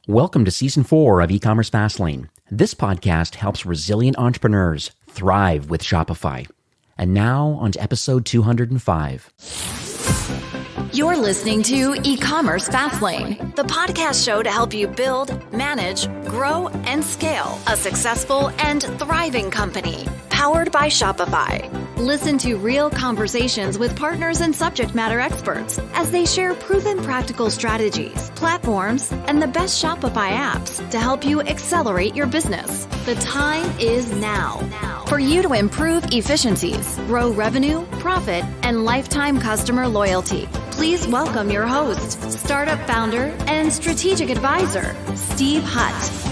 Welcome to Season 4 of E-Commerce Fastlane. This podcast helps resilient entrepreneurs thrive with Shopify. And now on to episode 205. You're listening to E-Commerce Fastlane, the podcast show to help you build, manage, grow, and scale a successful and thriving company powered by Shopify. Listen to real conversations with partners and subject matter experts as they share proven practical strategies, platforms, and the best Shopify apps to help you accelerate your business. The time is now for you to improve efficiencies, grow revenue, profit, and lifetime customer loyalty. Please welcome your host, startup founder, and strategic advisor, Steve Hutt.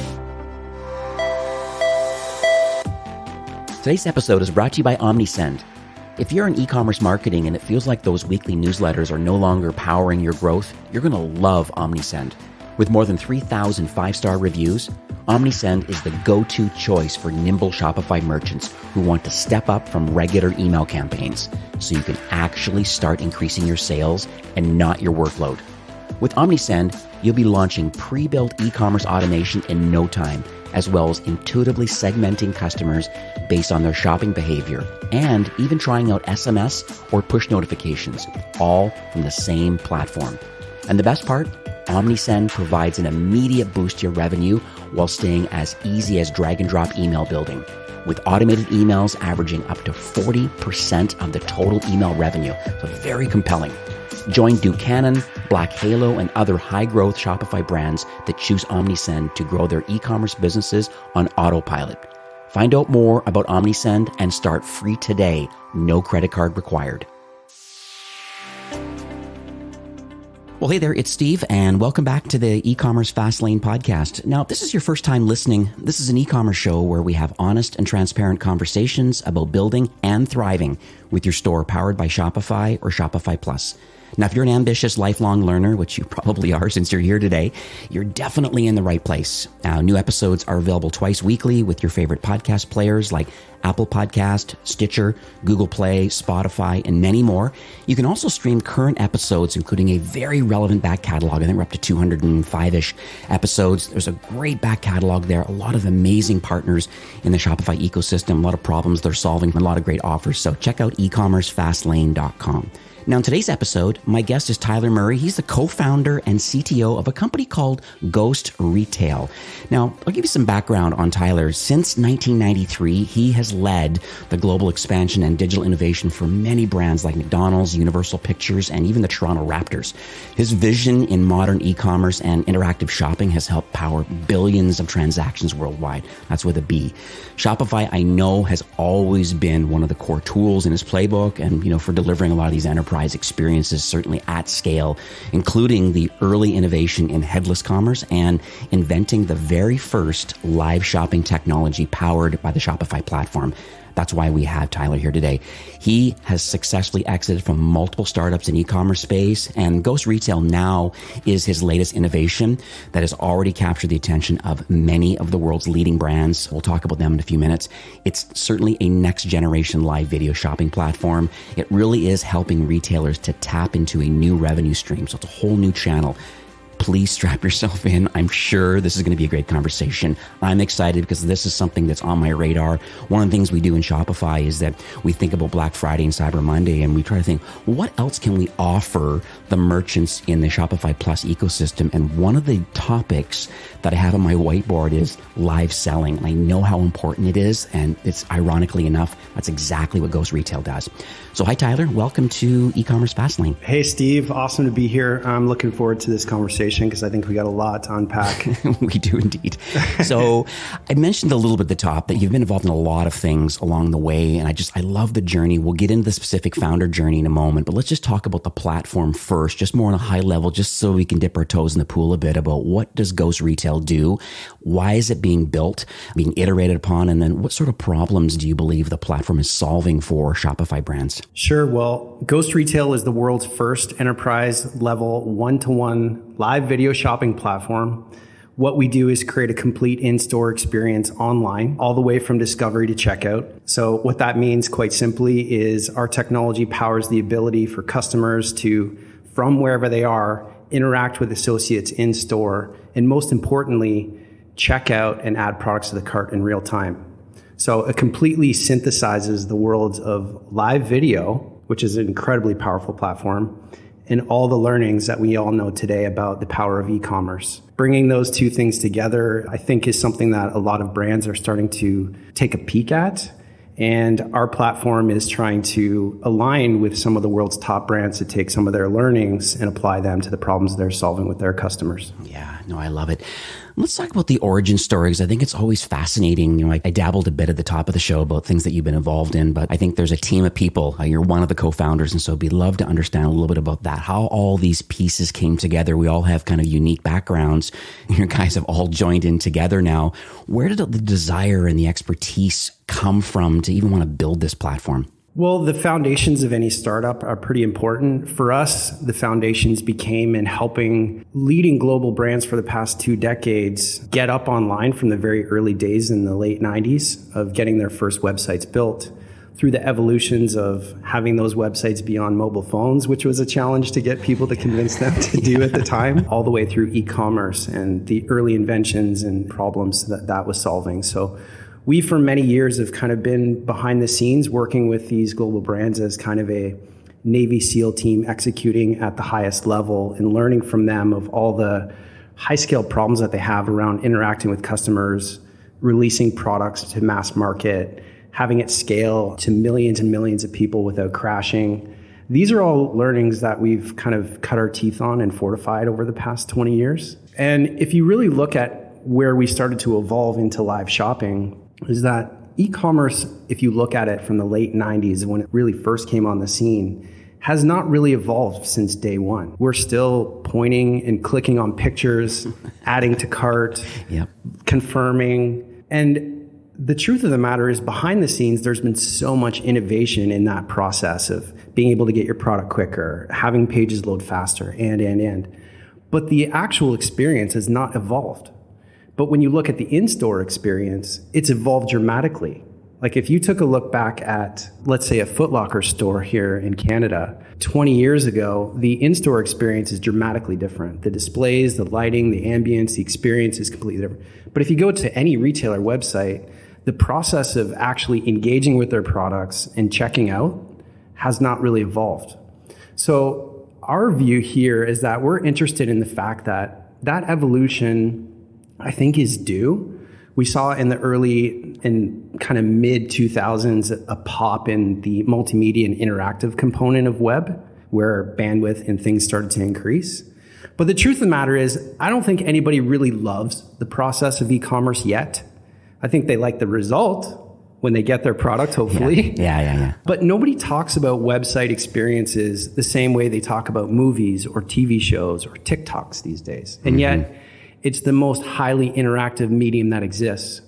Today's episode is brought to you by Omnisend. If you're in e-commerce marketing and it feels like those weekly newsletters are no longer powering your growth, you're going to love Omnisend. With more than 3,000 five-star reviews, Omnisend is the go-to choice for nimble Shopify merchants who want to step up from regular email campaigns so you can actually start increasing your sales and not your workload. With Omnisend, you'll be launching pre-built e-commerce automation in no time, as well as intuitively segmenting customers based on their shopping behavior, and even trying out SMS or push notifications, all from the same platform. And the best part? Omnisend provides an immediate boost to your revenue while staying as easy as drag and drop email building, with automated emails averaging up to 40% of the total email revenue. So very compelling. Join Buchanan, Black Halo, and other high-growth Shopify brands that choose Omnisend to grow their e-commerce businesses on autopilot. Find out more about Omnisend and start free today. No credit card required. Well, hey there, it's Steve, and welcome back to the E-Commerce Fastlane podcast. Now, if this is your first time listening, this is an e-commerce show where we have honest and transparent conversations about building and thriving with your store powered by Shopify or Shopify Plus. Now, if you're an ambitious lifelong learner, which you probably are since you're here today, you're definitely in the right place. New episodes are available twice weekly with your favorite podcast players like Apple Podcast, Stitcher, Google Play, Spotify, and many more. You can also stream current episodes, including a very relevant back catalog. I think we're up to 205-ish episodes. There's a great back catalog there, a lot of amazing partners in the Shopify ecosystem, a lot of problems they're solving, a lot of great offers. So check out ecommercefastlane.com. Now, in today's episode, my guest is Tyler Murray. He's the co-founder and CTO of a company called Ghost Retail. Now, I'll give you some background on Tyler. Since 1993, he has led the global expansion and digital innovation for many brands like McDonald's, Universal Pictures, and even the Toronto Raptors. His vision in modern e-commerce and interactive shopping has helped power billions of transactions worldwide. That's with a B. Shopify, I know, has always been one of the core tools in his playbook and, for delivering a lot of these enterprise experiences, certainly at scale, including the early innovation in headless commerce and inventing the very first live shopping technology powered by the Shopify platform. That's why we have Tyler here today. He has successfully exited from multiple startups in e-commerce space, and Ghost Retail now is his latest innovation that has already captured the attention of many of the world's leading brands. We'll talk about them in a few minutes. It's certainly a next generation live video shopping platform. It really is helping retailers to tap into a new revenue stream. So it's a whole new channel. Please strap yourself in. I'm sure this is going to be a great conversation. I'm excited because this is something that's on my radar. One of the things we do in Shopify is that we think about Black Friday and Cyber Monday, and we try to think, what else can we offer the merchants in the Shopify Plus ecosystem? And one of the topics that I have on my whiteboard is live selling. And I know how important it is, and it's ironically enough, that's exactly what Ghost Retail does. So hi, Tyler. Welcome to E-Commerce Fastlane. Hey, Steve. Awesome to be here. I'm looking forward to this conversation because I think we got a lot to unpack. We do indeed. So I mentioned a little bit at the top that you've been involved in a lot of things along the way, and I love the journey. We'll get into the specific founder journey in a moment, but let's just talk about the platform first, just more on a high level, just so we can dip our toes in the pool a bit about what does Ghost Retail do? Why is it being built, being iterated upon, and then what sort of problems do you believe the platform is solving for Shopify brands? Sure. Well, Ghost Retail is the world's first enterprise level one-to-one live video shopping platform. What we do is create a complete in-store experience online, all the way from discovery to checkout. So what that means, quite simply, is our technology powers the ability for customers to, from wherever they are, interact with associates in store, and most importantly, check out and add products to the cart in real time. So it completely synthesizes the worlds of live video, which is an incredibly powerful platform, and all the learnings that we all know today about the power of e-commerce. Bringing those two things together, I think, is something that a lot of brands are starting to take a peek at. And our platform is trying to align with some of the world's top brands to take some of their learnings and apply them to the problems they're solving with their customers. Yeah, no, I love it. Let's talk about the origin stories. I think it's always fascinating. You know, I dabbled a bit at the top of the show about things that you've been involved in, but I think there's a team of people. You're one of the co-founders, and so we'd love to understand a little bit about that, how all these pieces came together. We all have kind of unique backgrounds. You guys have all joined in together now. Where did the desire and the expertise come from to even want to build this platform? Well, the foundations of any startup are pretty important. For us, the foundations became in helping leading global brands for the past 2 decades get up online from the very early days in the late 90s of getting their first websites built, through the evolutions of having those websites be on mobile phones, which was a challenge to get people to convince them to do at the time, all the way through e-commerce and the early inventions and problems that was solving. So we, for many years, have kind of been behind the scenes working with these global brands as kind of a Navy SEAL team executing at the highest level and learning from them of all the high-scale problems that they have around interacting with customers, releasing products to mass market, having it scale to millions and millions of people without crashing. These are all learnings that we've kind of cut our teeth on and fortified over the past 20 years. And if you really look at where we started to evolve into live shopping, is that e-commerce, if you look at it from the late 90s when it really first came on the scene, has not really evolved since day one. We're still pointing and clicking on pictures, adding to cart, confirming. And the truth of the matter is, behind the scenes, there's been so much innovation in that process of being able to get your product quicker, having pages load faster, and. But the actual experience has not evolved. But when you look at the in-store experience, it's evolved dramatically. Like if you took a look back at, let's say, a Foot Locker store here in Canada, 20 years ago, the in-store experience is dramatically different. The displays, the lighting, the ambience, the experience is completely different. But if you go to any retailer website, the process of actually engaging with their products and checking out has not really evolved. So our view here is that we're interested in the fact that that evolution, I think, is due. We saw in the early and kind of mid 2000s a pop in the multimedia and interactive component of web, where bandwidth and things started to increase. But the truth of the matter is, I don't think anybody really loves the process of e-commerce yet. I think they like the result when they get their product, hopefully. Yeah. But nobody talks about website experiences the same way they talk about movies or TV shows or TikToks these days. And yet, it's the most highly interactive medium that exists.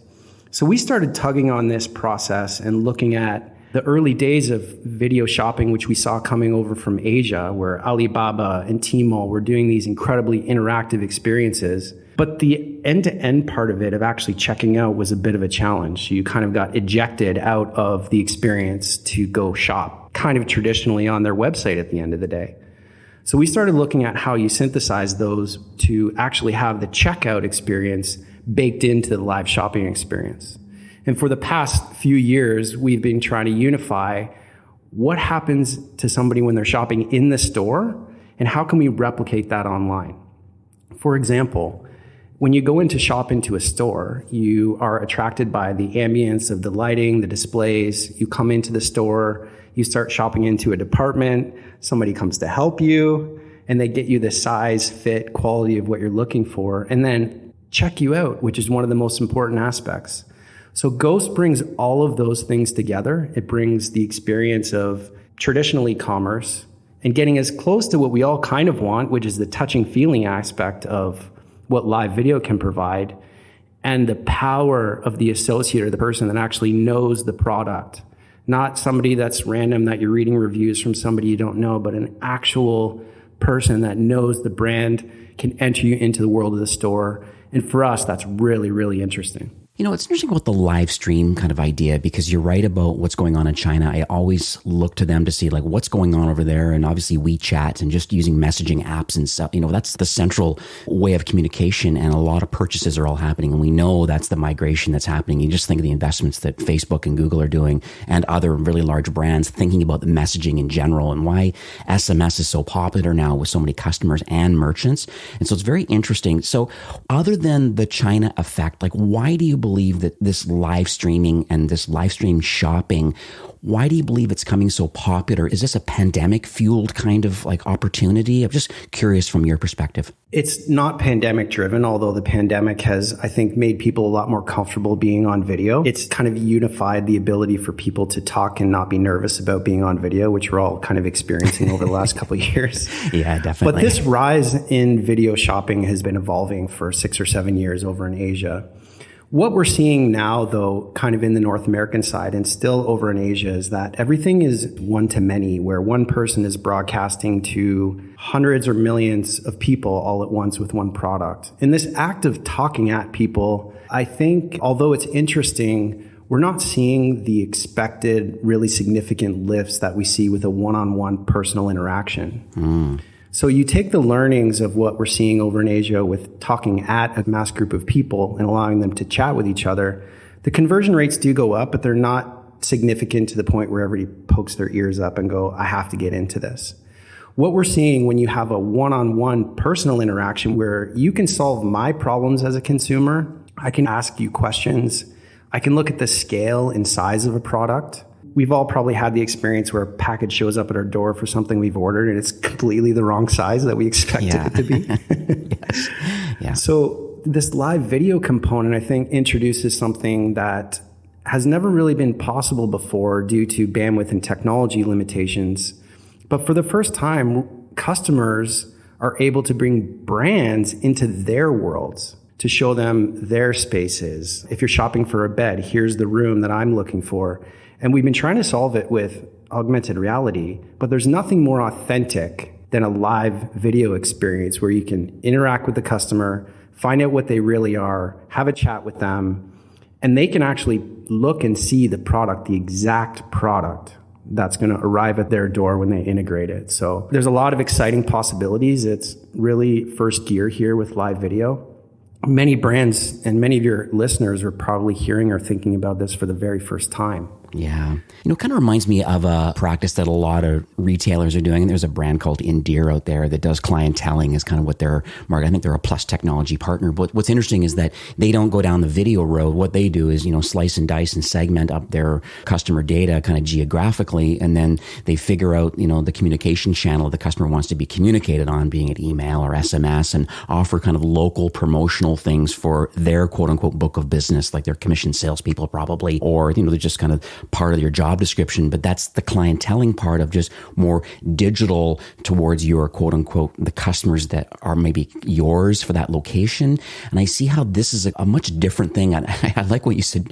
So we started tugging on this process and looking at the early days of video shopping, which we saw coming over from Asia, where Alibaba and Tmall were doing these incredibly interactive experiences. But the end-to-end part of it, of actually checking out, was a bit of a challenge. You kind of got ejected out of the experience to go shop, kind of traditionally on their website at the end of the day. So we started looking at how you synthesize those to actually have the checkout experience baked into the live shopping experience. And for the past few years, we've been trying to unify what happens to somebody when they're shopping in the store and how can we replicate that online. For example, when you go in to shop into a store, you are attracted by the ambience of the lighting, the displays. You come into the store, you start shopping into a department, somebody comes to help you, and they get you the size, fit, quality of what you're looking for, and then check you out, which is one of the most important aspects. So Ghost brings all of those things together. It brings the experience of traditional e-commerce and getting as close to what we all kind of want, which is the touching feeling aspect of what live video can provide, and the power of the associate or the person that actually knows the product. Not somebody that's random that you're reading reviews from somebody you don't know, but an actual person that knows the brand, can enter you into the world of the store. And for us, that's really, really interesting. It's interesting about the live stream kind of idea, because you're right about what's going on in China. I always look to them to see like what's going on over there, and obviously WeChat and just using messaging apps and stuff. That's the central way of communication, and a lot of purchases are all happening. And we know that's the migration that's happening. You just think of the investments that Facebook and Google are doing and other really large brands thinking about the messaging in general, and why SMS is so popular now with so many customers and merchants. And so it's very interesting. So other than the China effect, like why do you believe that this live streaming and this live stream shopping, why do you believe it's coming so popular? Is this a pandemic fueled kind of like opportunity? I'm just curious from your perspective. It's not pandemic driven, although the pandemic has, I think, made people a lot more comfortable being on video. It's kind of unified the ability for people to talk and not be nervous about being on video, which we're all kind of experiencing over the last couple of years. Yeah, definitely. But this rise in video shopping has been evolving for 6 or 7 years over in Asia. What we're seeing now, though, kind of in the North American side and still over in Asia, is that everything is one to many, where one person is broadcasting to hundreds or millions of people all at once with one product. In this act of talking at people, I think, although it's interesting, we're not seeing the expected really significant lifts that we see with a one-on-one personal interaction. So you take the learnings of what we're seeing over in Asia with talking at a mass group of people and allowing them to chat with each other. The conversion rates do go up, but they're not significant to the point where everybody pokes their ears up and go, I have to get into this. What we're seeing when you have a one-on-one personal interaction where you can solve my problems as a consumer, I can ask you questions, I can look at the scale and size of a product. We've all probably had the experience where a package shows up at our door for something we've ordered and it's completely the wrong size that we expected it to be. Yes. Yeah. So this live video component, I think, introduces something that has never really been possible before due to bandwidth and technology limitations. But for the first time, customers are able to bring brands into their worlds to show them their spaces. If you're shopping for a bed, here's the room that I'm looking for. And we've been trying to solve it with augmented reality, but there's nothing more authentic than a live video experience where you can interact with the customer, find out what they really are, have a chat with them, and they can actually look and see the product, the exact product that's going to arrive at their door when they integrate it. So there's a lot of exciting possibilities. It's really first gear here with live video. Many brands and many of your listeners are probably hearing or thinking about this for the very first time. Yeah. It kind of reminds me of a practice that a lot of retailers are doing. And there's a brand called Endear out there that does clienteling is kind of what their market. I think they're a Plus Technology partner. But what's interesting is that they don't go down the video road. What they do is, slice and dice and segment up their customer data kind of geographically. And then they figure out, the communication channel the customer wants to be communicated on, being it email or SMS, and offer kind of local promotional things for their quote unquote book of business, like their commission salespeople probably, or, they're just kind of part of your job description, but that's the clienteling part of just more digital towards your quote unquote, the customers that are maybe yours for that location. And I see how this is a much different thing. I like what you said,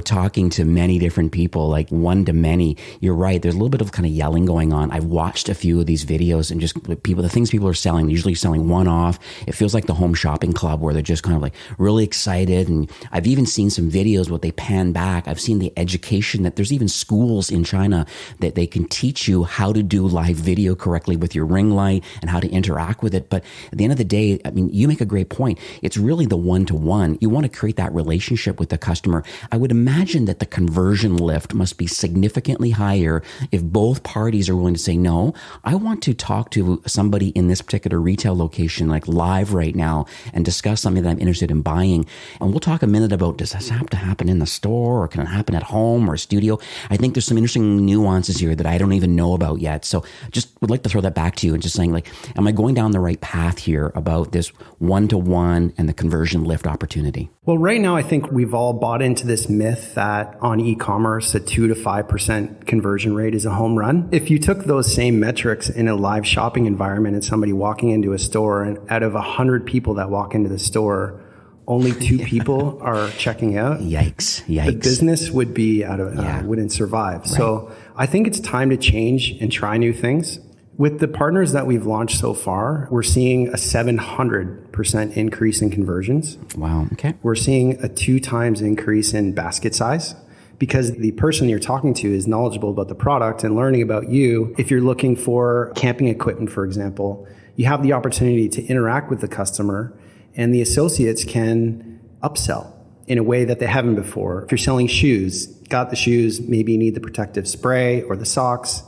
talking to many different people, like one to many. You're right. There's a little bit of kind of yelling going on. I've watched a few of these videos and just the things people are selling, they're usually selling one off. It feels like the home shopping club where they're just kind of like really excited. And I've even seen some videos where they pan back. I've seen the education that there's even schools in China that they can teach you how to do live video correctly with your ring light and how to interact with it. But at the end of the day, you make a great point. It's really the one-to-one. You want to create that relationship with the customer. I would imagine that the conversion lift must be significantly higher if both parties are willing to say, no, I want to talk to somebody in this particular retail location, like live right now, and discuss something that I'm interested in buying. And we'll talk a minute about, does this have to happen in the store, or can it happen at home or studio? I think there's some interesting nuances here that I don't even know about yet. So just would like to throw that back to you and just saying, like, am I going down the right path here about this one-to-one and the conversion lift opportunity? Well, right now, I think we've all bought into this myth that on e-commerce, a 2 to 5% conversion rate is a home run. If you took those same metrics in a live shopping environment and somebody walking into a store, and out of 100 people that walk into the store, only 2 people are checking out. Yikes. The business would be wouldn't survive. Right. So I think it's time to change and try new things. With the partners that we've launched so far, we're seeing a 700% increase in conversions. Wow. Okay. We're seeing a 2 times increase in basket size because the person you're talking to is knowledgeable about the product and learning about you. If you're looking for camping equipment, for example, you have the opportunity to interact with the customer, and the associates can upsell in a way that they haven't before. If you're selling shoes, got the shoes, maybe you need the protective spray or the socks.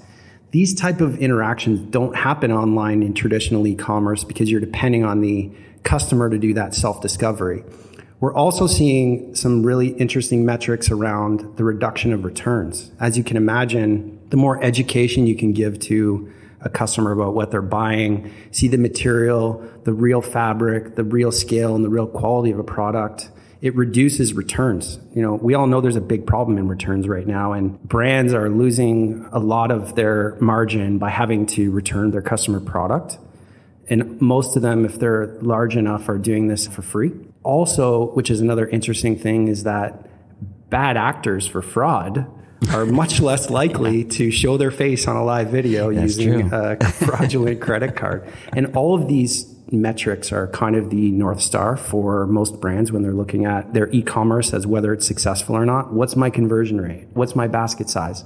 These type of interactions don't happen online in traditional e-commerce because you're depending on the customer to do that self-discovery. We're also seeing some really interesting metrics around the reduction of returns. As you can imagine, the more education you can give to a customer about what they're buying, see the material, the real fabric, the real scale, and the real quality of a product, it reduces returns. We all know there's a big problem in returns right now, and brands are losing a lot of their margin by having to return their customer product. And most of them, if they're large enough, are doing this for free. Also, which is another interesting thing, is that bad actors for fraud are much less likely to show their face on a live video using a fraudulent credit card. And all of these metrics are kind of the North Star for most brands when they're looking at their e-commerce as whether it's successful or not. What's my conversion rate? What's my basket size?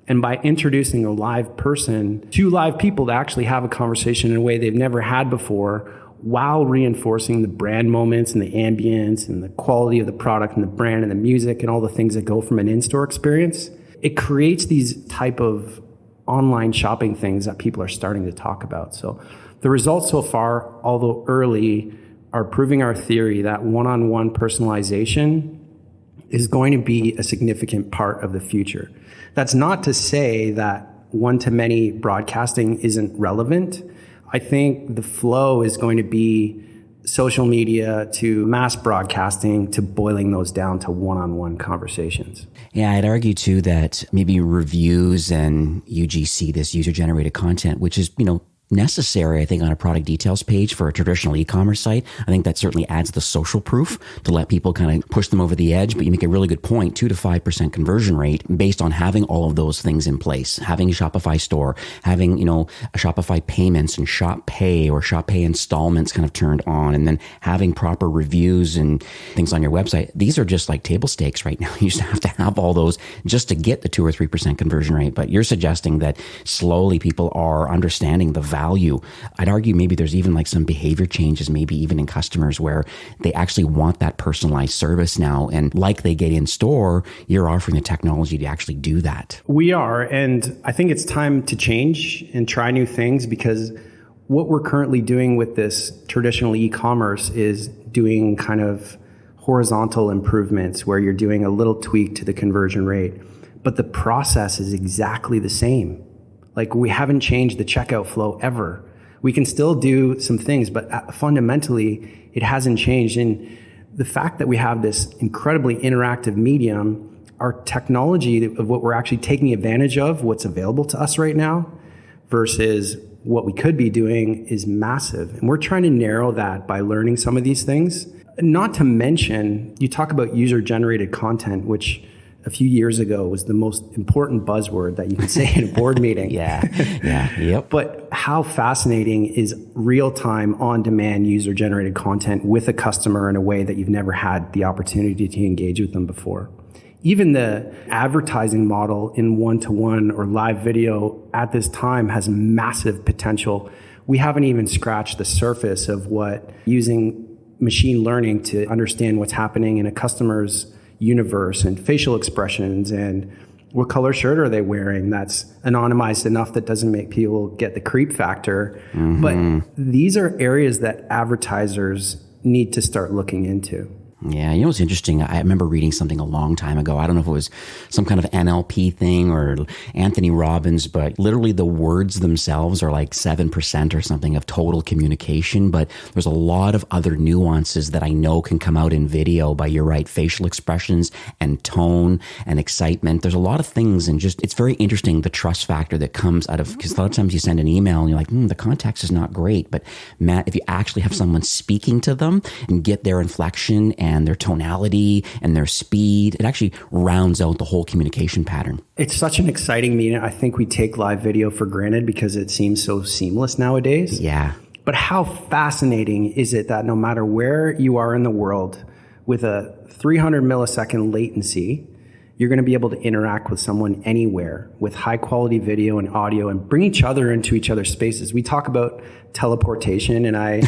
And by introducing a live person, 2 live people to actually have a conversation in a way they've never had before, while reinforcing the brand moments and the ambience and the quality of the product and the brand and the music and all the things that go from an in-store experience, it creates these type of online shopping things that people are starting to talk about. So the results so far, although early, are proving our theory that one-on-one personalization is going to be a significant part of the future. That's not to say that one-to-many broadcasting isn't relevant. I think the flow is going to be social media to mass broadcasting to boiling those down to one-on-one conversations. Yeah, I'd argue too that maybe reviews and UGC, this user-generated content, which is, necessary, I think, on a product details page for a traditional e-commerce site. I think that certainly adds the social proof to let people kind of push them over the edge. But you make a really good point, 2 to 5% conversion rate based on having all of those things in place, having a Shopify store, having, a Shopify payments and Shop Pay or Shop Pay installments kind of turned on, and then having proper reviews and things on your website. These are just like table stakes right now. You just have to have all those just to get the 2 or 3% conversion rate. But you're suggesting that slowly people are understanding the value. I'd argue maybe there's even like some behavior changes, maybe even in customers, where they actually want that personalized service now. And like they get in store, you're offering the technology to actually do that. We are. And I think it's time to change and try new things, because what we're currently doing with this traditional e-commerce is doing kind of horizontal improvements where you're doing a little tweak to the conversion rate, but the process is exactly the same. Like, we haven't changed the checkout flow ever. We can still do some things, but fundamentally, it hasn't changed. And the fact that we have this incredibly interactive medium, our technology of what we're actually taking advantage of, what's available to us right now, versus what we could be doing, is massive. And we're trying to narrow that by learning some of these things. Not to mention, you talk about user-generated content, which a few years ago was the most important buzzword that you can say in a board meeting. Yep. But how fascinating is real-time, on-demand, user-generated content with a customer in a way that you've never had the opportunity to engage with them before. Even the advertising model in one-to-one or live video at this time has massive potential. We haven't even scratched the surface of what using machine learning to understand what's happening in a customer's universe and facial expressions and what color shirt are they wearing that's anonymized enough that doesn't make people get the creep factor. Mm-hmm. But these are areas that advertisers need to start looking into. Yeah, what's interesting? I remember reading something a long time ago. I don't know if it was some kind of NLP thing or Anthony Robbins, but literally the words themselves are like 7% or something of total communication. But there's a lot of other nuances that I know can come out in video by, you're right, facial expressions and tone and excitement. There's a lot of things, and just, it's very interesting, the trust factor that comes out of, because a lot of times you send an email and you're like, the context is not great. But Matt, if you actually have someone speaking to them and get their inflection and their tonality and their speed. It actually rounds out the whole communication pattern. It's such an exciting medium. I think we take live video for granted because it seems so seamless nowadays. Yeah. But how fascinating is it that no matter where you are in the world, with a 300 millisecond latency, you're going to be able to interact with someone anywhere with high quality video and audio and bring each other into each other's spaces. We talk about teleportation, and I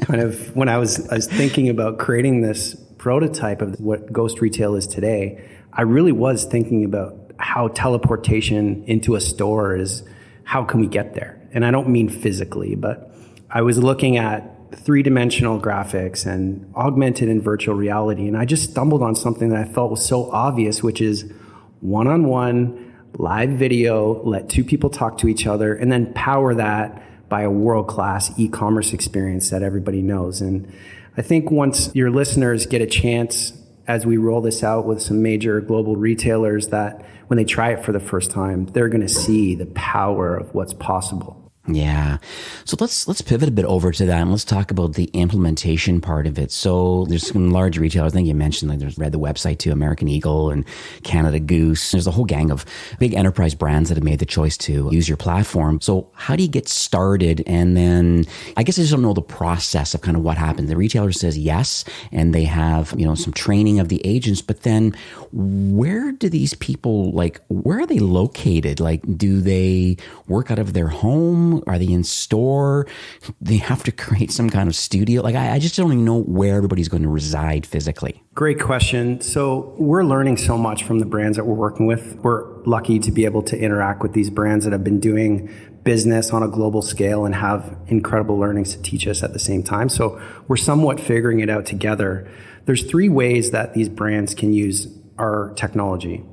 kind of, when I was thinking about creating this prototype of what Ghost Retail is today, I really was thinking about how teleportation into a store is, how can we get there? And I don't mean physically, but I was looking at three-dimensional graphics and augmented and virtual reality. And I just stumbled on something that I felt was so obvious, which is one-on-one live video, let two people talk to each other, and then power that by a world-class e-commerce experience that everybody knows. And I think once your listeners get a chance, as we roll this out with some major global retailers, that when they try it for the first time, they're going to see the power of what's possible. Yeah. So let's pivot a bit over to that and let's talk about the implementation part of it. So there's some large retailers. I think you mentioned, like, there's read the website too, American Eagle and Canada Goose. There's a whole gang of big enterprise brands that have made the choice to use your platform. So how do you get started? And then I guess I just don't know the process of kind of what happens. The retailer says yes, and they have, some training of the agents, but then where do these people, where are they located? Like, do they work out of their home? Are they in store? They have to create some kind of studio. I just don't even know where everybody's going to reside physically. Great question. So we're learning so much from the brands that we're working with. We're lucky to be able to interact with these brands that have been doing business on a global scale and have incredible learnings to teach us at the same time. So we're somewhat figuring it out together. There's three ways that these brands can use our technology.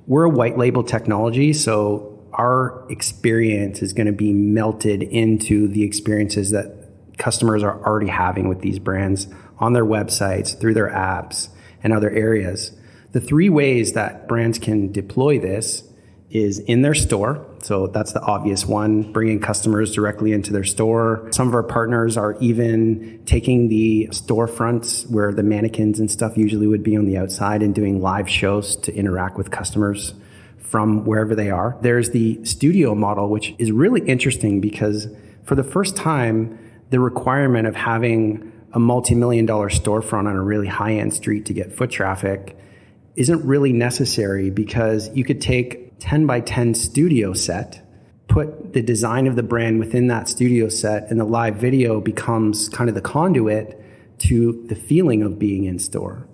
We're a white label technology, so our experience is going to be melted into the experiences that customers are already having with these brands on their websites, through their apps, and other areas. The three ways that brands can deploy this is in their store. So that's the obvious one, bringing customers directly into their store. Some of our partners are even taking the storefronts where the mannequins and stuff usually would be on the outside and doing live shows to interact with customers from wherever they are. There's the studio model, which is really interesting because for the first time, the requirement of having a multi-million-dollar storefront on a really high-end street to get foot traffic isn't really necessary, because you could take 10 by 10 studio set, put the design of the brand within that studio set, and the live video becomes kind of the conduit to the feeling of being in store.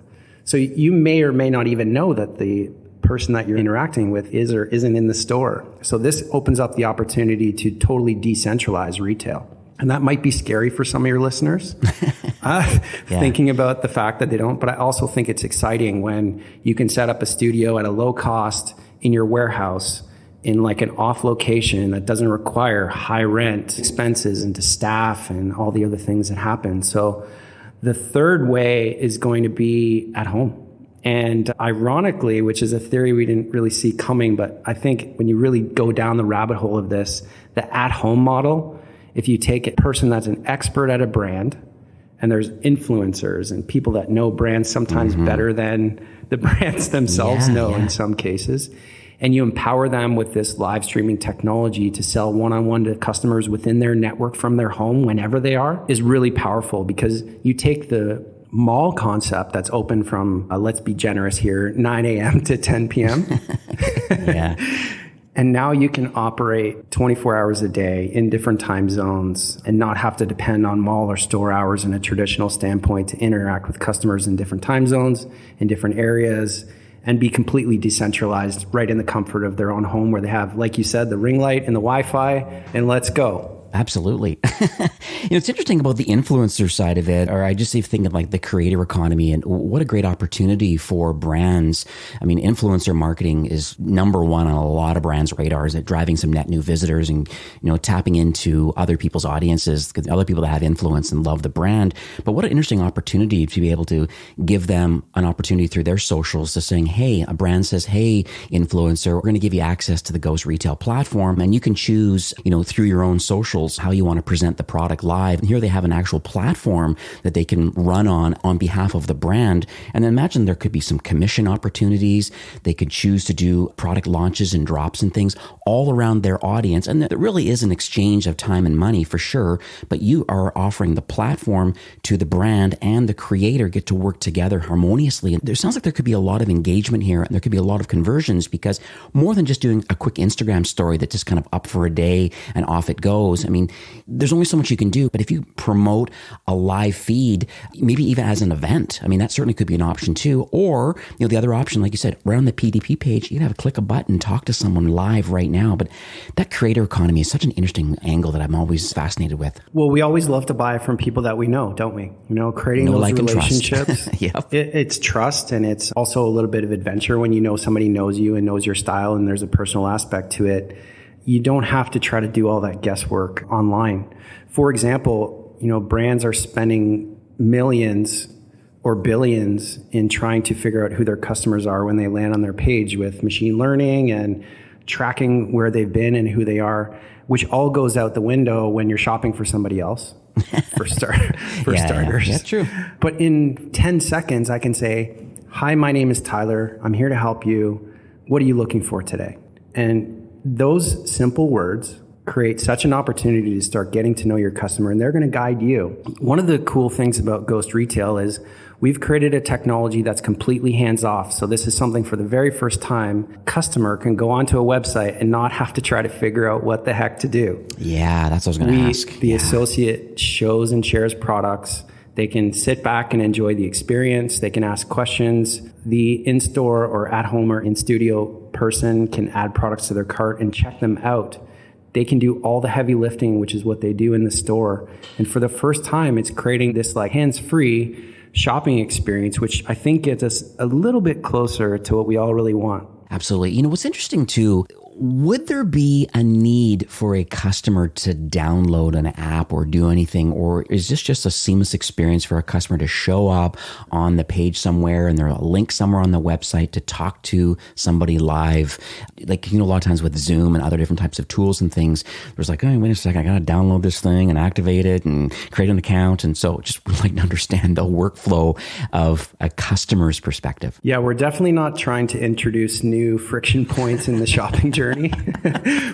So you may or may not even know that the person that you're interacting with is or isn't in the store. So this opens up the opportunity to totally decentralize retail. And that might be scary for some of your listeners, thinking about the fact that they don't. But I also think it's exciting when you can set up a studio at a low cost in your warehouse in like an off location that doesn't require high rent expenses into staff and all the other things that happen. So the third way is going to be at home. And ironically, which is a theory we didn't really see coming, but I think when you really go down the rabbit hole of this, the at-home model, if you take a person that's an expert at a brand, and there's influencers and people that know brands sometimes better than the brands themselves in some cases, and you empower them with this live streaming technology to sell one-on-one to customers within their network from their home whenever they are, is really powerful, because you take the mall concept that's open from, let's be generous here, 9 a.m. to 10 p.m. And now you can operate 24 hours a day in different time zones and not have to depend on mall or store hours in a traditional standpoint to interact with customers in different time zones, in different areas, and be completely decentralized right in the comfort of their own home, where they have, like you said, the ring light and the Wi-Fi, and let's go. Absolutely. It's interesting about the influencer side of it, or I just think of like the creator economy, and what a great opportunity for brands. I mean, influencer marketing is number one on a lot of brands' radars at driving some net new visitors and, tapping into other people's audiences, other people that have influence and love the brand. But what an interesting opportunity to be able to give them an opportunity through their socials to saying, hey, a brand says, hey, influencer, we're going to give you access to the Ghost Retail platform, and you can choose, through your own social socials, how you want to present the product live. And here they have an actual platform that they can run on behalf of the brand. And then imagine there could be some commission opportunities. They could choose to do product launches and drops and things all around their audience. And there really is an exchange of time and money for sure, but you are offering the platform to the brand and the creator get to work together harmoniously. And there sounds like there could be a lot of engagement here, and there could be a lot of conversions, because more than just doing a quick Instagram story that's just kind of up for a day and off it goes. I mean, there's only so much you can do, but if you promote a live feed, maybe even as an event, I mean, that certainly could be an option too. Or, the other option, like you said, right on the PDP page, you can click a button, talk to someone live right now. But that creator economy is such an interesting angle that I'm always fascinated with. Well, we always love to buy from people that we know, don't we? Creating those relationships. Yep. It's trust, and it's also a little bit of adventure when somebody knows you and knows your style, and there's a personal aspect to it. You don't have to try to do all that guesswork online. For example, brands are spending millions or billions in trying to figure out who their customers are when they land on their page, with machine learning and tracking where they've been and who they are, which all goes out the window when you're shopping for somebody else, for starters. Yeah, that's true. But in 10 seconds, I can say, "Hi, my name is Tyler. I'm here to help you. What are you looking for today?" And those simple words create such an opportunity to start getting to know your customer, and they're going to guide you. One of the cool things about Ghost Retail is we've created a technology that's completely hands-off. So this is something for the very first time, customer can go onto a website and not have to try to figure out what the heck to do. Yeah, that's what I was going to ask. The associate shows and shares products. They can sit back and enjoy the experience. They can ask questions. The in-store or at-home or in-studio person can add products to their cart and check them out. They can do all the heavy lifting, which is what they do in the store. And for the first time, it's creating this hands-free shopping experience, which I think gets us a little bit closer to what we all really want. Absolutely. What's interesting too, would there be a need for a customer to download an app or do anything? Or is this just a seamless experience for a customer to show up on the page somewhere and there's a link somewhere on the website to talk to somebody live? A lot of times with Zoom and other different types of tools and things, there's wait a second, I got to download this thing and activate it and create an account. And so just would like to understand the workflow of a customer's perspective. Yeah, we're definitely not trying to introduce new friction points in the shopping journey.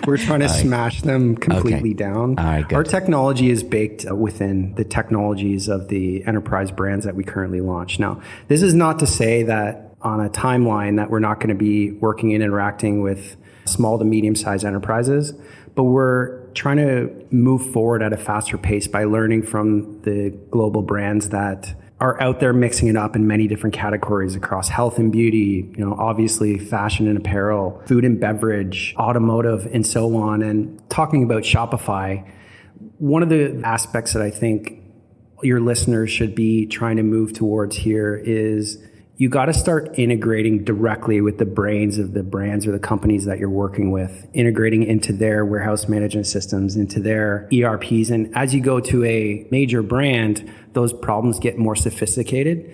We're trying to smash them completely down. All right, good. Our technology is baked within the technologies of the enterprise brands that we currently launch. Now, this is not to say that on a timeline that we're not going to be working and interacting with small to medium-sized enterprises, but we're trying to move forward at a faster pace by learning from the global brands that are out there mixing it up in many different categories across health and beauty, obviously fashion and apparel, food and beverage, automotive, and so on. And talking about Shopify, one of the aspects that I think your listeners should be trying to move towards here is you got to start integrating directly with the brains of the brands or the companies that you're working with, integrating into their warehouse management systems, into their ERPs. And as you go to a major brand, those problems get more sophisticated.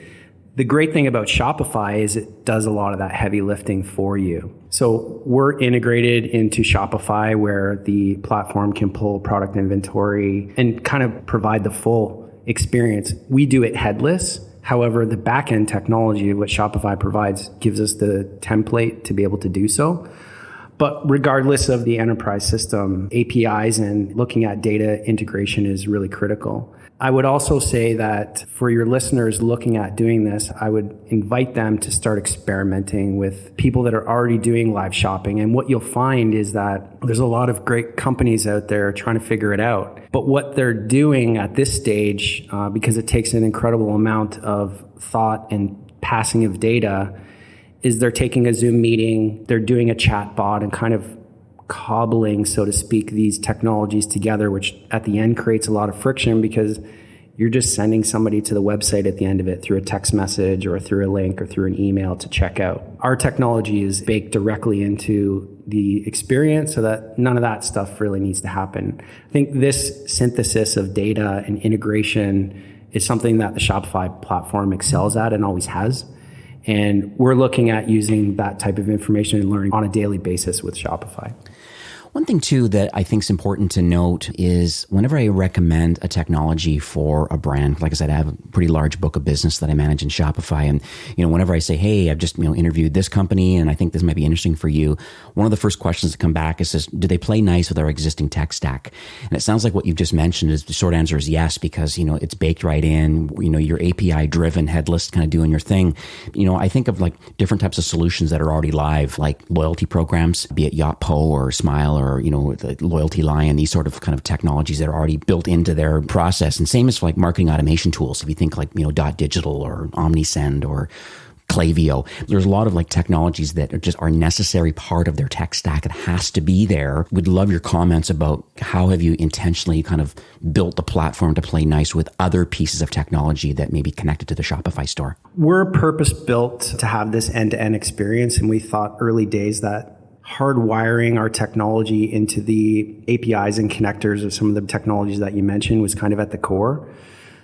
The great thing about Shopify is it does a lot of that heavy lifting for you. So we're integrated into Shopify, where the platform can pull product inventory and kind of provide the full experience. We do it headless. However, the back-end technology of what Shopify provides gives us the template to be able to do so. But regardless of the enterprise system, APIs and looking at data integration is really critical. I would also say that for your listeners looking at doing this, I would invite them to start experimenting with people that are already doing live shopping. And what you'll find is that there's a lot of great companies out there trying to figure it out. But what they're doing at this stage, because it takes an incredible amount of thought and passing of data, is they're taking a Zoom meeting, they're doing a chat bot and kind of cobbling, so to speak, these technologies together, which at the end creates a lot of friction because you're just sending somebody to the website at the end of it through a text message or through a link or through an email to check out. Our technology is baked directly into the experience so that none of that stuff really needs to happen. I think this synthesis of data and integration is something that the Shopify platform excels at and always has. And we're looking at using that type of information and learning on a daily basis with Shopify. One thing too that I think is important to note is whenever I recommend a technology for a brand, like I said, I have a pretty large book of business that I manage in Shopify. And, whenever I say, hey, I've just, interviewed this company and I think this might be interesting for you, one of the first questions that come back is, do they play nice with our existing tech stack? And it sounds like what you've just mentioned is the short answer is yes, because, it's baked right in, your API driven headless kind of doing your thing. I think of like different types of solutions that are already live, like loyalty programs, be it Yotpo or Smile or, the Loyalty Lion, these sort of kind of technologies that are already built into their process. And same as for like marketing automation tools. If you think like, Dot Digital or Omnisend or Klaviyo, there's a lot of like technologies that are necessary part of their tech stack. It has to be there. We'd love your comments about how have you intentionally kind of built the platform to play nice with other pieces of technology that may be connected to the Shopify store. We're purpose built to have this end-to-end experience. And we thought early days that hardwiring our technology into the APIs and connectors of some of the technologies that you mentioned was kind of at the core.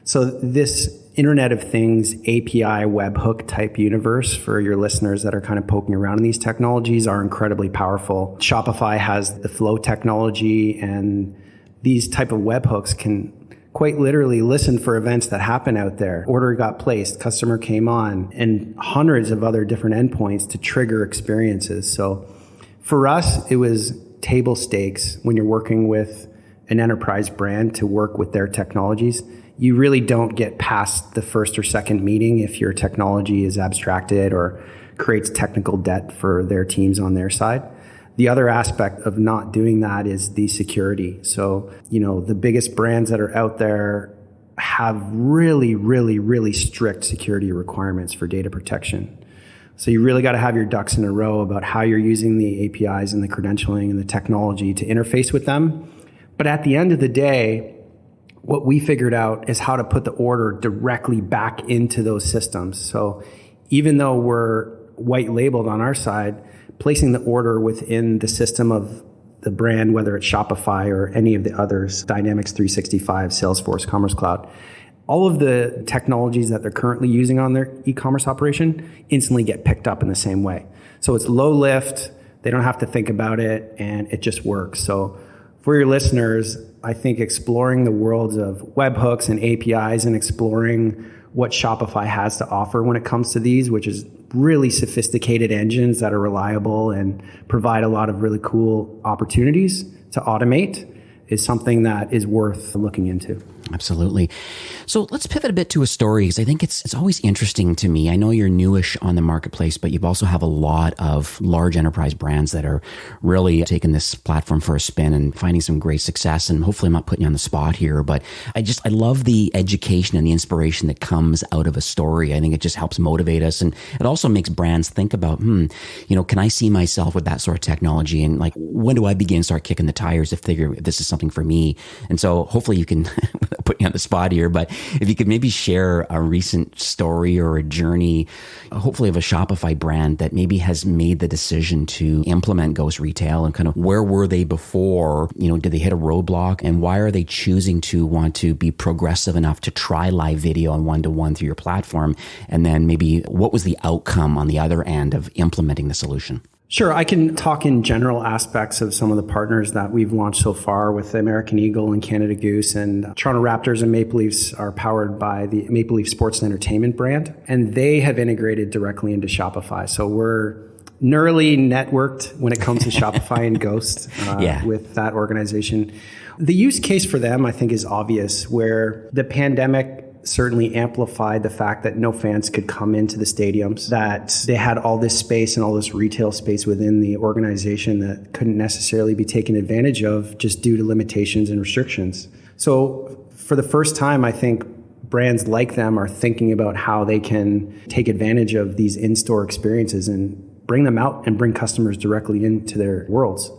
So this Internet of Things API webhook type universe for your listeners that are kind of poking around in these technologies are incredibly powerful. Shopify has the Flow technology, and these type of webhooks can quite literally listen for events that happen out there. Order got placed, customer came on, and hundreds of other different endpoints to trigger experiences. So for us, it was table stakes when you're working with an enterprise brand to work with their technologies. You really don't get past the first or second meeting if your technology is abstracted or creates technical debt for their teams on their side. The other aspect of not doing that is the security. So, the biggest brands that are out there have really, really, really strict security requirements for data protection. So you really got to have your ducks in a row about how you're using the APIs and the credentialing and the technology to interface with them. But at the end of the day, what we figured out is how to put the order directly back into those systems. So even though we're white labeled on our side, placing the order within the system of the brand, whether it's Shopify or any of the others, Dynamics 365, Salesforce, Commerce Cloud, all of the technologies that they're currently using on their e-commerce operation instantly get picked up in the same way. So it's low lift, they don't have to think about it, and it just works. So for your listeners, I think exploring the worlds of webhooks and APIs and exploring what Shopify has to offer when it comes to these, which is really sophisticated engines that are reliable and provide a lot of really cool opportunities to automate, is something that is worth looking into. Absolutely. So let's pivot a bit to a story, because I think it's always interesting to me. I know you're newish on the marketplace, but you also have a lot of large enterprise brands that are really taking this platform for a spin and finding some great success. And hopefully I'm not putting you on the spot here, but I love the education and the inspiration that comes out of a story. I think it just helps motivate us. And it also makes brands think about, can I see myself with that sort of technology? And like, when do I begin to start kicking the tires to figure if this is something for me? And so hopefully you can put you on the spot here, but if you could maybe share a recent story or a journey, hopefully of a Shopify brand that maybe has made the decision to implement Ghost Retail, and kind of where were they before? Did they hit a roadblock, and why are they choosing to want to be progressive enough to try live video and one-to-one through your platform? And then maybe what was the outcome on the other end of implementing the solution? Sure. I can talk in general aspects of some of the partners that we've launched so far with American Eagle and Canada Goose, and Toronto Raptors and Maple Leafs are powered by the Maple Leaf Sports and Entertainment brand, and they have integrated directly into Shopify. So we're neurally networked when it comes to Shopify and Ghost with that organization. The use case for them, I think, is obvious, where the pandemic certainly amplified the fact that no fans could come into the stadiums, that they had all this space and all this retail space within the organization that couldn't necessarily be taken advantage of just due to limitations and restrictions. So for the first time, I think brands like them are thinking about how they can take advantage of these in-store experiences and bring them out and bring customers directly into their worlds.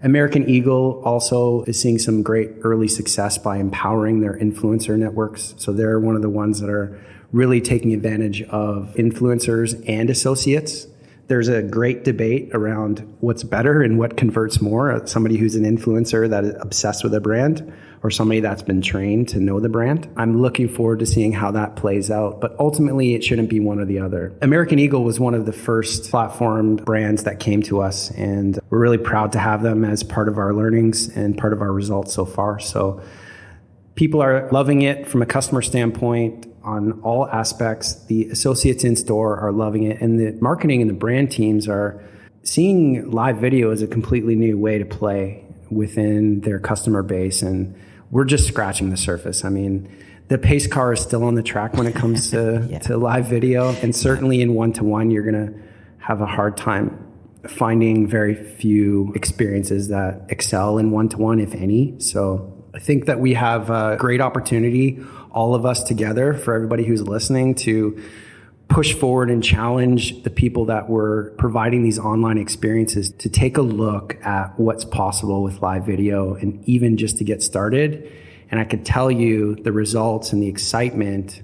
American Eagle also is seeing some great early success by empowering their influencer networks. So they're one of the ones that are really taking advantage of influencers and associates. There's a great debate around what's better and what converts more. Somebody who's an influencer that is obsessed with a brand, or somebody that's been trained to know the brand. I'm looking forward to seeing how that plays out, but ultimately it shouldn't be one or the other. American Eagle was one of the first platform brands that came to us, and we're really proud to have them as part of our learnings and part of our results so far. So people are loving it from a customer standpoint on all aspects. The associates in store are loving it, and the marketing and the brand teams are seeing live video as a completely new way to play within their customer base, and we're just scratching the surface. I mean, the pace car is still on the track when it comes to, to live video, and certainly in one-to-one, you're going to have a hard time finding very few experiences that excel in one-to-one, if any. So I think that we have a great opportunity, all of us together, for everybody who's listening, to push forward and challenge the people that were providing these online experiences to take a look at what's possible with live video, and even just to get started. And I could tell you the results and the excitement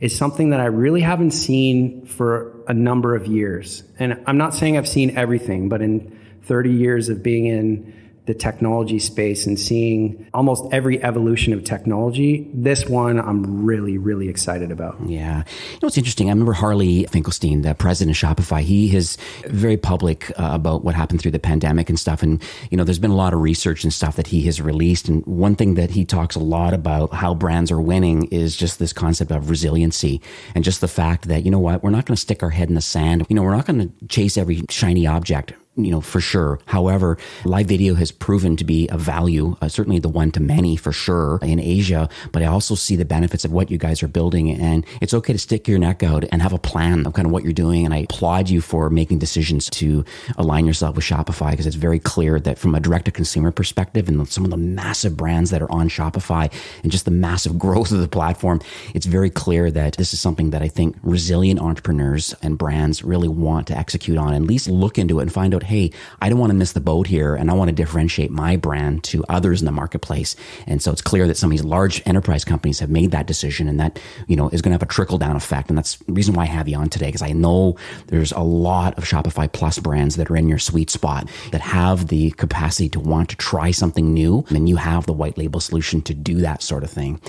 is something that I really haven't seen for a number of years. And I'm not saying I've seen everything, but in 30 years of being in the technology space and seeing almost every evolution of technology, this one I'm really, really excited about. Yeah. You know, it's interesting. I remember Harley Finkelstein, the president of Shopify, he is very public about what happened through the pandemic and stuff. And, you know, there's been a lot of research and stuff that he has released. And one thing that he talks a lot about how brands are winning is just this concept of resiliency, and just the fact that, you know what, we're not going to stick our head in the sand. You know, we're not going to chase every shiny object, you know, for sure. However, live video has proven to be a value, certainly the one to many for sure in Asia, but I also see the benefits of what you guys are building, and it's okay to stick your neck out and have a plan of kind of what you're doing. And I applaud you for making decisions to align yourself with Shopify, because it's very clear that from a direct to consumer perspective, and some of the massive brands that are on Shopify and just the massive growth of the platform, it's very clear that this is something that I think resilient entrepreneurs and brands really want to execute on, at least look into it and find out, hey, I don't want to miss the boat here, and I want to differentiate my brand to others in the marketplace. And so it's clear that some of these large enterprise companies have made that decision, and that, you know, is going to have a trickle down effect. And that's the reason why I have you on today, because I know there's a lot of Shopify Plus brands that are in your sweet spot that have the capacity to want to try something new, and you have the white label solution to do that sort of thing.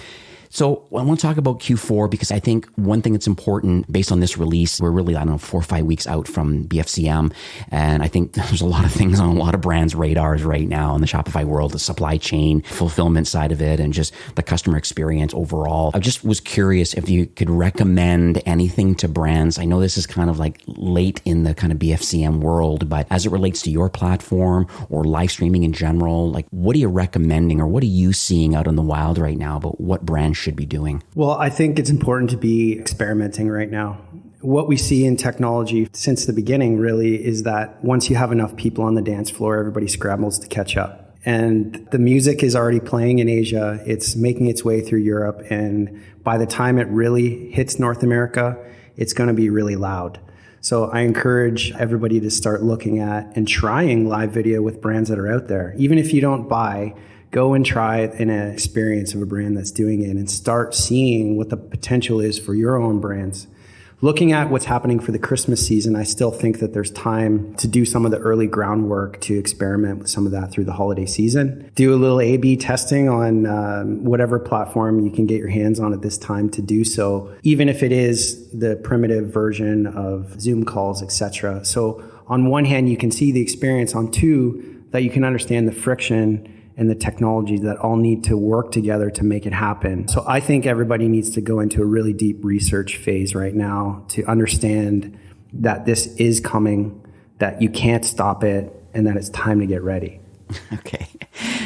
So I want to talk about Q4, because I think one thing that's important based on this release, we're really, 4 or 5 weeks out from BFCM. And I think there's a lot of things on a lot of brands' radars right now in the Shopify world, the supply chain, fulfillment side of it, and just the customer experience overall. I just was curious if you could recommend anything to brands. I know this is kind of like late in the kind of BFCM world, but as it relates to your platform or live streaming in general, like what are you recommending, or what are you seeing out in the wild right now about what brands should be doing? Well, I think it's important to be experimenting right now. What we see in technology since the beginning really is that once you have enough people on the dance floor, everybody scrambles to catch up. And the music is already playing in Asia. It's making its way through Europe. And by the time it really hits North America, it's going to be really loud. So I encourage everybody to start looking at and trying live video with brands that are out there. Even if you don't buy, go and try an experience of a brand that's doing it, and start seeing what the potential is for your own brands. Looking at what's happening for the Christmas season, I still think that there's time to do some of the early groundwork to experiment with some of that through the holiday season. Do a little A/B testing on whatever platform you can get your hands on at this time to do so, even if it is the primitive version of Zoom calls, etc. So on one hand, you can see the experience. On two, that you can understand the friction and the technologies that all need to work together to make it happen. So I think everybody needs to go into a really deep research phase right now to understand that this is coming, that you can't stop it, and that it's time to get ready. Okay.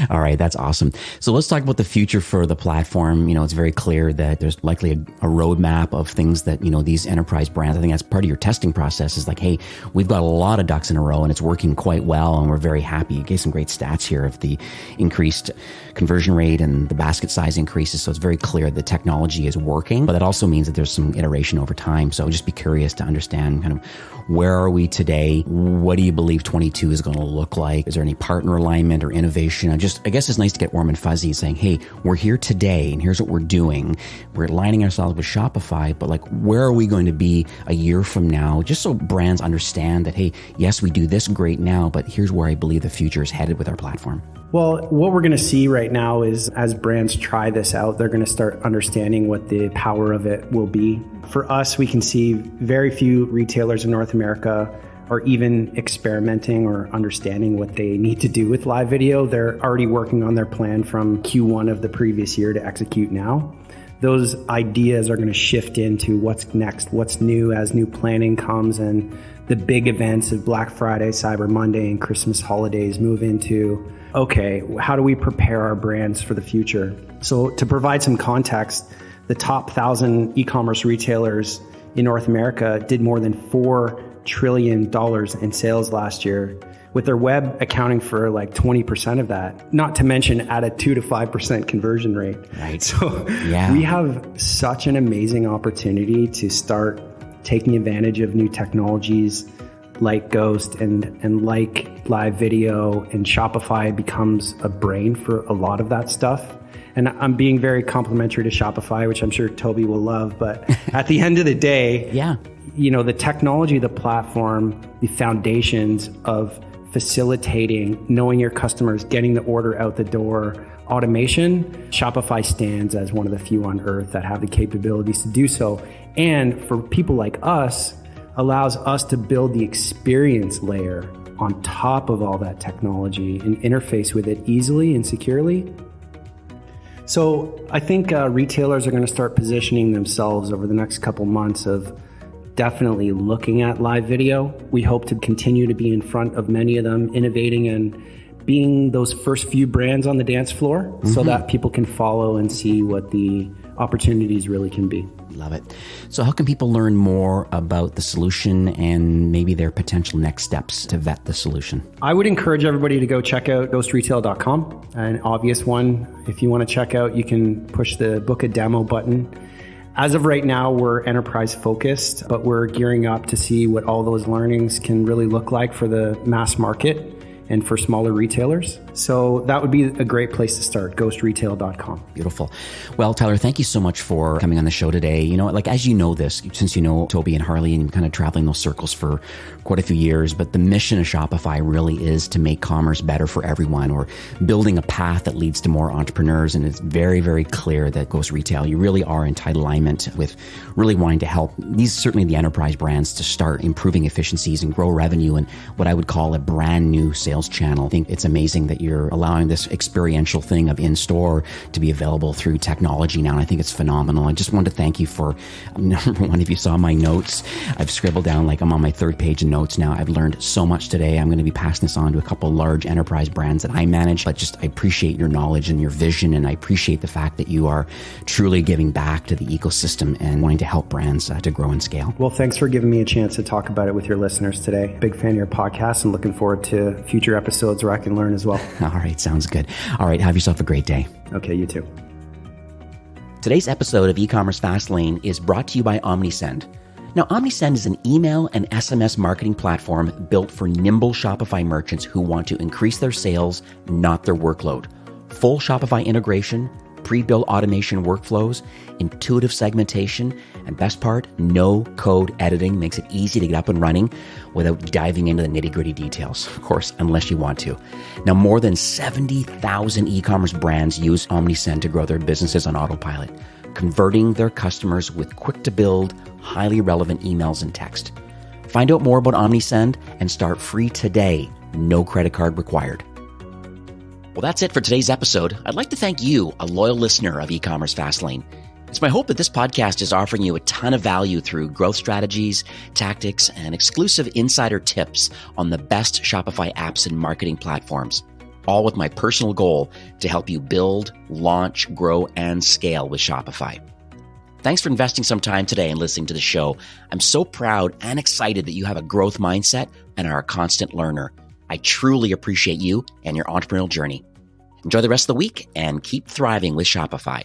All right. That's awesome. So let's talk about the future for the platform. You know, it's very clear that there's likely a roadmap of things that, you know, these enterprise brands, I think that's part of your testing process, is like, hey, we've got a lot of ducks in a row and it's working quite well, and we're very happy. You gave some great stats here of the increased conversion rate and the basket size increases. So it's very clear the technology is working, but that also means that there's some iteration over time. So just be curious to understand kind of where are we today? What do you believe 22 is going to look like? Is there any partner alignment or innovation. I guess it's nice to get warm and fuzzy saying, hey, we're here today and here's what we're doing. We're aligning ourselves with Shopify, but like, where are we going to be a year from now? Just so brands understand that, hey, yes, we do this great now, but here's where I believe the future is headed with our platform. Well, what we're going to see right now is as brands try this out, they're going to start understanding what the power of it will be. For us, we can see very few retailers in North America are even experimenting or understanding what they need to do with live video. They're already working on their plan from Q1 of the previous year to execute now. Those ideas are going to shift into what's next, what's new as new planning comes and the big events of Black Friday, Cyber Monday, and Christmas holidays move into, okay, how do we prepare our brands for the future? So to provide some context, the top 1,000 e-commerce retailers in North America did more than $4 trillion in sales last year, with their web accounting for like 20% of that, not to mention at a 2 to 5% conversion rate. Right. So we have such an amazing opportunity to start taking advantage of new technologies like Ghost and like live video, and Shopify becomes a brain for a lot of that stuff. And I'm being very complimentary to Shopify, which I'm sure Toby will love. But at the end of the day, the technology, the platform, the foundations of facilitating, knowing your customers, getting the order out the door, automation, Shopify stands as one of the few on earth that have the capabilities to do so. And for people like us, allows us to build the experience layer on top of all that technology and interface with it easily and securely. So I think retailers are going to start positioning themselves over the next couple months of definitely looking at live video. We hope to continue to be in front of many of them, innovating and being those first few brands on the dance floor so that people can follow and see what the opportunities really can be. Love it. So how can people learn more about the solution and maybe their potential next steps to vet the solution? I would encourage everybody to go check out ghostretail.com. An obvious one, if you want to check out, you can push the book a demo button. As of right now, we're enterprise focused, but we're gearing up to see what all those learnings can really look like for the mass market and for smaller retailers. So that would be a great place to start, ghostretail.com. Beautiful. Well, Tyler, thank you so much for coming on the show today. You know, like as you know this, since you know Toby and Harley and kind of traveling those circles for quite a few years, but the mission of Shopify really is to make commerce better for everyone, or building a path that leads to more entrepreneurs. And it's very, very clear that Ghost Retail, you really are in tight alignment with really wanting to help these, certainly the enterprise brands, to start improving efficiencies and grow revenue in what I would call a brand new sales channel. I think it's amazing that you're allowing this experiential thing of in-store to be available through technology now. And I think it's phenomenal. I just wanted to thank you for, number one, if you saw my notes, I've scribbled down, like I'm on my third page of notes now. I've learned so much today. I'm going to be passing this on to a couple large enterprise brands that I manage, but just I appreciate your knowledge and your vision. And I appreciate the fact that you are truly giving back to the ecosystem and wanting to help brands to grow and scale. Well, thanks for giving me a chance to talk about it with your listeners today. Big fan of your podcast and looking forward to future episodes where I can learn as well. All right. Sounds good. All right. Have yourself a great day. Okay. You too. Today's episode of E-commerce Fastlane is brought to you by OmniSend. Now, OmniSend is an email and SMS marketing platform built for nimble Shopify merchants who want to increase their sales, not their workload. Full Shopify integration, pre-built automation workflows, intuitive segmentation, and best part, no code editing makes it easy to get up and running without diving into the nitty-gritty details, of course, unless you want to. Now, more than 70,000 e-commerce brands use OmniSend to grow their businesses on autopilot, converting their customers with quick-to-build, highly relevant emails and text. Find out more about OmniSend and start free today. No credit card required. Well, that's it for today's episode. I'd like to thank you, a loyal listener of E-commerce Fastlane. It's my hope that this podcast is offering you a ton of value through growth strategies, tactics, and exclusive insider tips on the best Shopify apps and marketing platforms, all with my personal goal to help you build, launch, grow, and scale with Shopify. Thanks for investing some time today and listening to the show. I'm so proud and excited that you have a growth mindset and are a constant learner. I truly appreciate you and your entrepreneurial journey. Enjoy the rest of the week and keep thriving with Shopify.